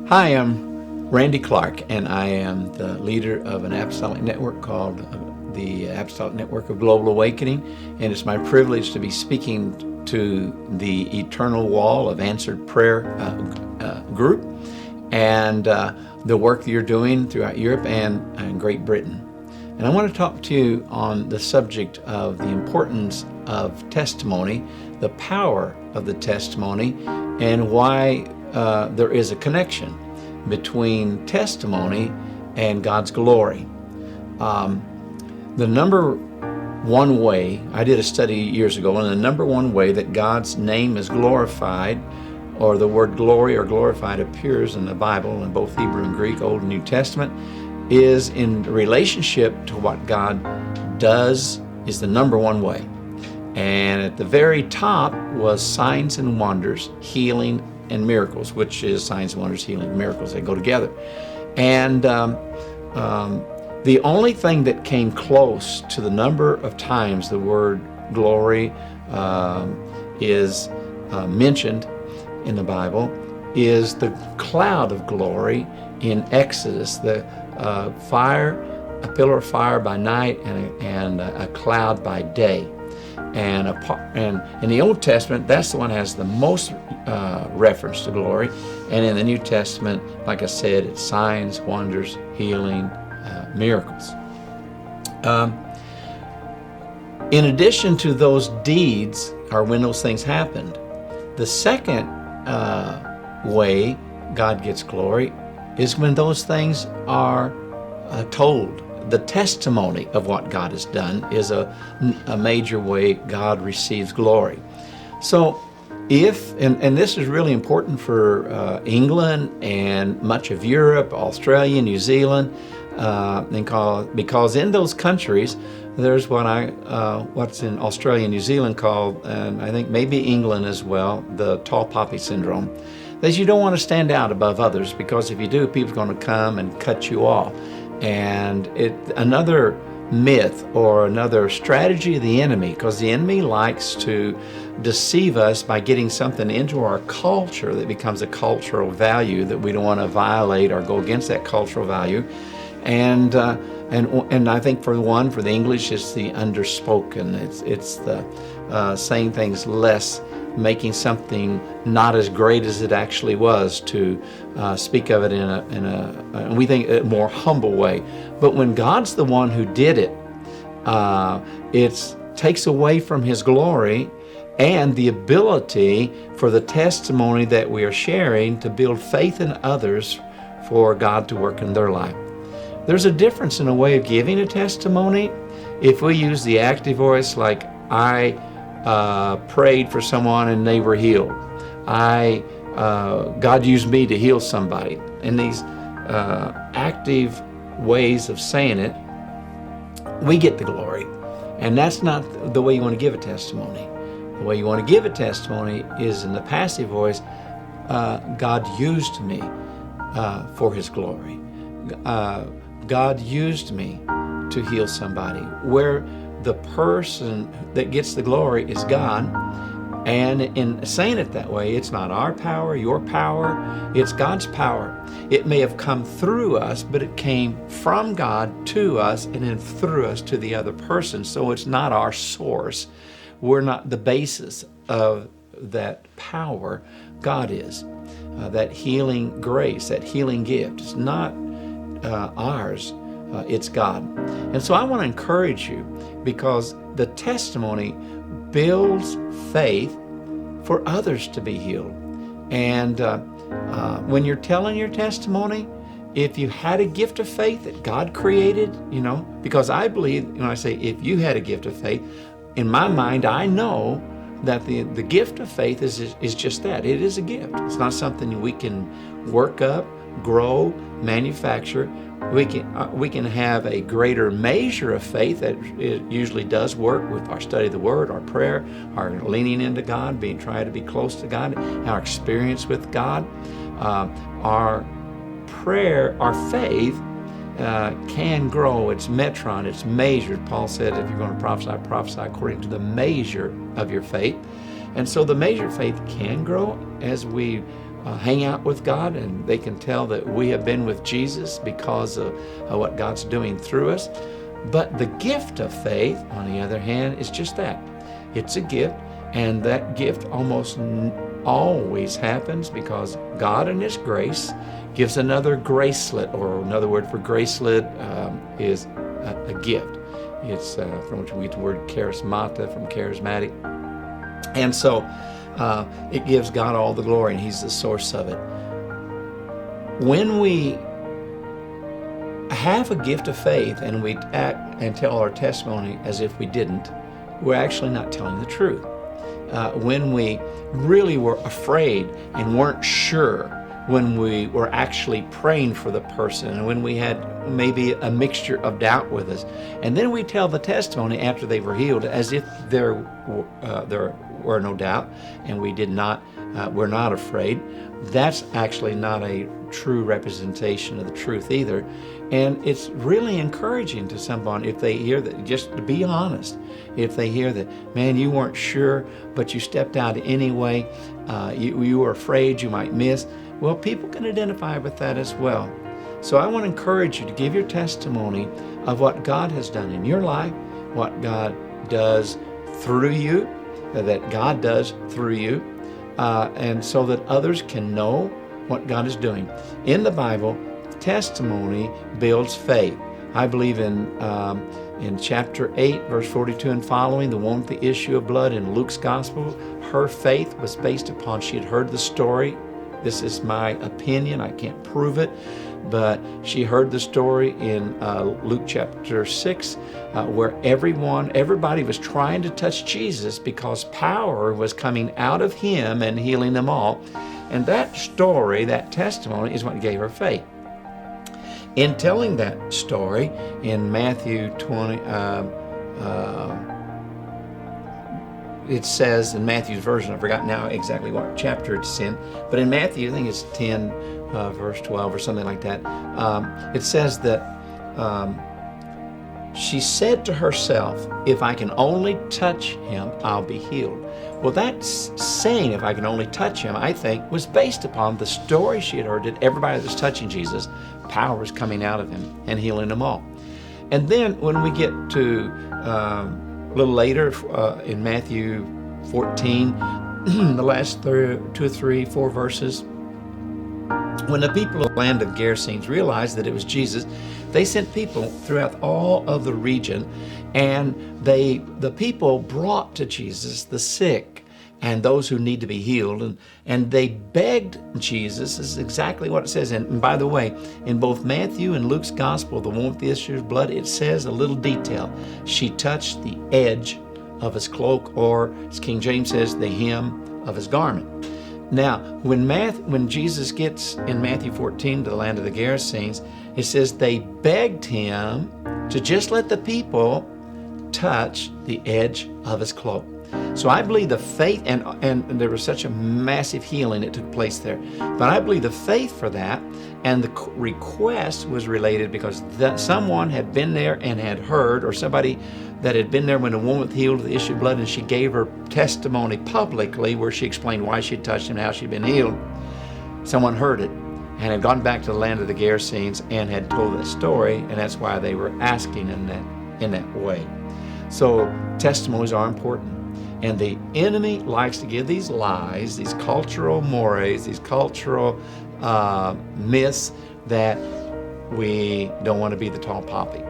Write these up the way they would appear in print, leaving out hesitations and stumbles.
Hi, I'm Randy Clark, and I am the leader of an apostolic network called the Apostolic Network of Global Awakening, and it's my privilege to be speaking to the Eternal Wall of Answered Prayer group and the work that you're doing throughout Europe and Great Britain. And I want to talk to you on the subject of the importance of testimony, the power of the testimony, and why there is a connection between testimony and God's glory. The number one way, I did a study years ago, and the number one way that God's name is glorified, or the word glory or glorified appears in the Bible in both Hebrew and Greek, Old and New Testament, is in relationship to what God does is the number one way. And at the very top was signs and wonders, healing and miracles, which is signs and wonders, healing and miracles. They go together. And the only thing that came close to the number of times the word glory is mentioned in the Bible is the cloud of glory in Exodus, the fire, a pillar of fire by night and a cloud by day. And in the Old Testament, that's the one that has the most reference to glory. And in the New Testament, like I said, it's signs, wonders, healing, miracles. In addition to those deeds, or when those things happened, the second way God gets glory is when those things are told. The testimony of what God has done is a major way God receives glory. So if, and this is really important for England and much of Europe, Australia, New Zealand, because in those countries, there's what's in Australia and New Zealand called, and I think maybe England as well, the tall poppy syndrome. That you don't want to stand out above others, because if you do, people are going to come and cut you off. And another myth or another strategy of the enemy, because the enemy likes to deceive us by getting something into our culture that becomes a cultural value that we don't want to violate or go against that cultural value. And I think for the English, it's the underspoken. It's the saying things less, making something not as great as it actually was, to speak of it in a we think a more humble way. But when God's the one who did it, it takes away from His glory and the ability for the testimony that we are sharing to build faith in others for God to work in their life. There's a difference in a way of giving a testimony. If we use the active voice, like I prayed for someone and they were healed. God used me to heal somebody. In these active ways of saying it, we get the glory. And that's not the way you want to give a testimony. The way you want to give a testimony is in the passive voice, God used me for His glory. God used me to heal somebody. Where the person that gets the glory is God. And in saying it that way, it's not our power, your power, it's God's power. It may have come through us, but it came from God to us and then through us to the other person. So it's not our source. We're not the basis of that power. God is. That healing grace, that healing gift, it's not ours. It's God. And so I want to encourage you, because the testimony builds faith for others to be healed. And when you're telling your testimony, if you had a gift of faith that God created, because I believe, when I say if you had a gift of faith, in my mind, I know that the gift of faith is just that. It is a gift. It's not something we can work up, grow, manufacture. We can have a greater measure of faith that it usually does work with our study of the Word, our prayer, our leaning into God, trying to be close to God, our experience with God. Our prayer, our faith can grow. It's metron, it's measured. Paul said if you're going to prophesy according to the measure of your faith. And so the measure of faith can grow as we hang out with God, and they can tell that we have been with Jesus because of what God's doing through us. But the gift of faith, on the other hand, is just that. It's a gift, and that gift almost always happens because God in His grace gives another gracelet, or another word for gracelet is a gift. It's from which we get the word charismata, from charismatic. And so it gives God all the glory, and He's the source of it. When we have a gift of faith and we act and tell our testimony as if we didn't, we're actually not telling the truth. When we really were afraid and weren't sure, when we were actually praying for the person, and when we had maybe a mixture of doubt with us, and then we tell the testimony after they were healed as if there were no doubt and we did not, we're not afraid, that's actually not a true representation of the truth either. And it's really encouraging to someone if they hear that, just to be honest, if they hear that, man, you weren't sure, but you stepped out anyway, you were afraid you might miss. Well, people can identify with that as well. So I want to encourage you to give your testimony of what God has done in your life, what God does through you, that God does through you, and so that others can know what God is doing. In the Bible, testimony builds faith. I believe in chapter 8, verse 42 and following, the one with the issue of blood in Luke's gospel, her faith was based upon she had heard the story. This is my opinion, I can't prove it, but she heard the story in Luke chapter 6, where everybody was trying to touch Jesus because power was coming out of Him and healing them all. And that story, that testimony, is what gave her faith. In telling that story in Matthew 20, it says in Matthew's version, I forgot now exactly what chapter it's in, but in Matthew, I think it's 10, verse 12 or something like that, it says that she said to herself, if I can only touch Him, I'll be healed. Well, that saying, if I can only touch Him, I think, was based upon the story she had heard that everybody that was touching Jesus, power was coming out of Him and healing them all. And then when we get to a little later in Matthew 14, the last 2 or 3, 4 verses, when the people of the land of Gerasenes realized that it was Jesus, they sent people throughout all of the region, and the people brought to Jesus the sick and those who need to be healed, and they begged Jesus. This is exactly what it says. And by the way, in both Matthew and Luke's gospel, the one with the issue of blood, it says a little detail. She touched the edge of His cloak, or as King James says, the hem of His garment. Now, when Jesus gets in Matthew 14 to the land of the Gerasenes, it says they begged Him to just let the people touch the edge of His cloak. So I believe the faith, and there was such a massive healing that took place there, but I believe the faith for that and the request was related because someone had been there and had heard, or somebody that had been there when the woman healed the issue of blood, and she gave her testimony publicly where she explained why she touched Him and how she'd been healed. Someone heard it and had gone back to the land of the Gerasenes and had told that story, and that's why they were asking in that way. So testimonies are important. And the enemy likes to give these lies, these cultural mores, these cultural myths that we don't want to be the tall poppy.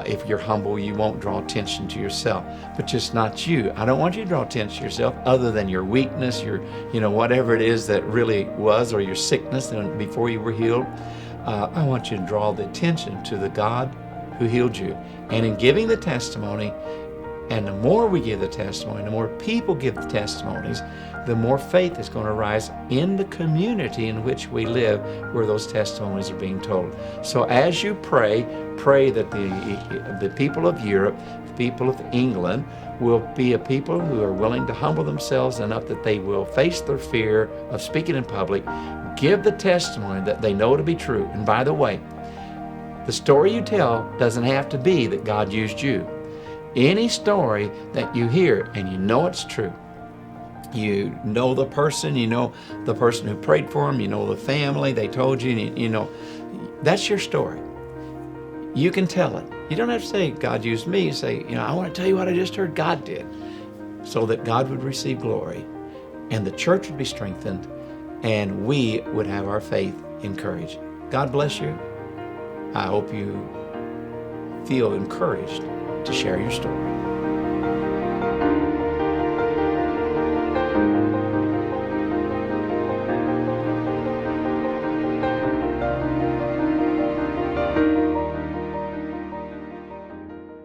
If you're humble, you won't draw attention to yourself. But just not you. I don't want you to draw attention to yourself other than your weakness, your, whatever it is that really was, or your sickness before you were healed. I want you to draw the attention to the God who healed you. And in giving the testimony, and the more we give the testimony, the more people give the testimonies, the more faith is going to rise in the community in which we live, where those testimonies are being told. So as you pray that the people of Europe, the people of England, will be a people who are willing to humble themselves enough that they will face their fear of speaking in public, give the testimony that they know to be true. And by the way, the story you tell doesn't have to be that God used you. Any story that you hear and you know it's true, You know the person, you know the person who prayed for them, you know the family, they told you, you know, that's your story. You can tell it. You don't have to say, God used me. You say, you know, I want to tell you what I just heard God did, so that God would receive glory and the church would be strengthened and we would have our faith encouraged. God bless you. I hope you feel encouraged to share your story.